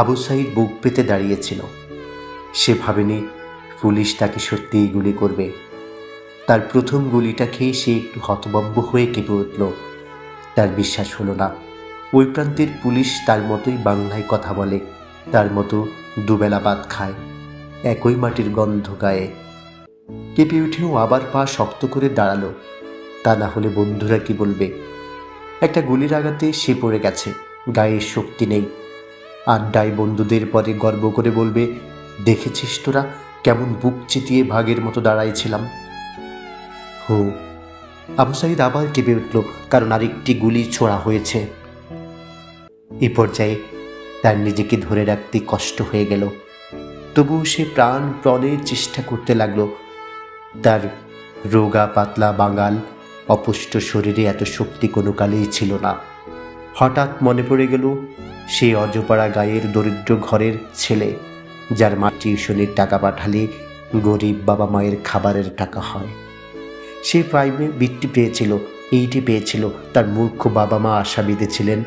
আবু সাঈদ বুক পেতে দাঁড়িয়েছিল। সে ভাবেনি পুলিশ তাকে সত্যিই গুলি করবে। তার প্রথম গুলিটা খেয়ে সে একটু হতভম্ব হয়ে কেঁপে উঠল। তার বিশ্বাস হলো না ওই প্রান্তের পুলিশ তার মতোই বাংলায় কথা বলে, তার মতো দুবেলা ভাত খায়, একই মাটির গন্ধ গায়ে। কেঁপে উঠেও আবার পা শক্ত করে দাঁড়ালো। তা না হলে বন্ধুরা কি বলবে? একটা গুলির আঘাতে সে পড়ে গেছে, গায়ে শক্তি নেই। আড্ডায় বন্ধুদের পরে গর্ব করে বলবে, দেখেছিস তোরা কেমন বুক চিতিয়ে ভাগের মতো দাঁড়াইছিলাম। হো, আবু সাঈদ আবার কেঁপে উঠল, কারণ আরেকটি গুলি ছোড়া হয়েছে। এই পর্যায়ে তার নিজেকে ধরে রাখতে কষ্ট হয়ে গেল। তবুও সে প্রাণপণে চেষ্টা করতে লাগলো। তার রোগা পাতলা বাঙাল অপুষ্ট শরীরে এত শক্তি কোনো কালেই ছিল না। হঠাৎ মনে পড়ে গেল সেই অজপাড়া গায়ের দরিদ্র ঘরের ছেলে, যার মা টিউশনির টাকা পাঠালে গরিব বাবা মায়ের খাবারের টাকা হয়। সে প্রাইমে বৃত্তি পেয়েছিল, এইটি পেয়েছিল। তার মূর্খ বাবা মা আশা বেঁধেছিলেন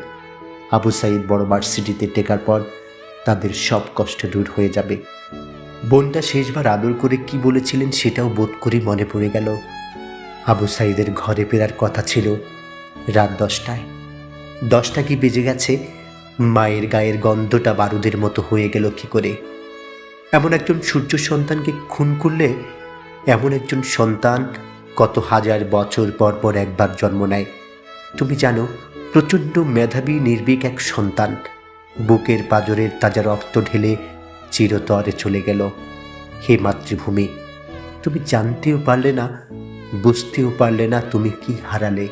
আবু সাঈদ বড় ভার্সিটিতে টেকার পর তাদের সব কষ্ট দূর হয়ে যাবে। বোনটা শেষবার আদর করে কি বলেছিলেন সেটাও বোধ করে মনে পড়ে গেল। আবু সাঈদের ঘরে ফেরার কথা ছিল রাত 10টায়। 10টা কি বেজে গেছে? মায়ের গায়ের গন্ধটা বারুদের মতো হয়ে গেল কি করে? এমন একজন সূর্য সন্তানকে খুন করলে এমন একজন সন্তান কত হাজার বছর পর পর একবার জন্ম নেয়। তুমি জানো, প্রচণ্ড মেধাবী নির্ভীক এক সন্তান বুকের পাঁজরের তাজা রক্ত ঢেলে চিরতরে চলে গেল। হে মাতৃভূমি, তুমি জানতেও পারলে না, বুঝতেও পারলে না তুমি কি হারালে।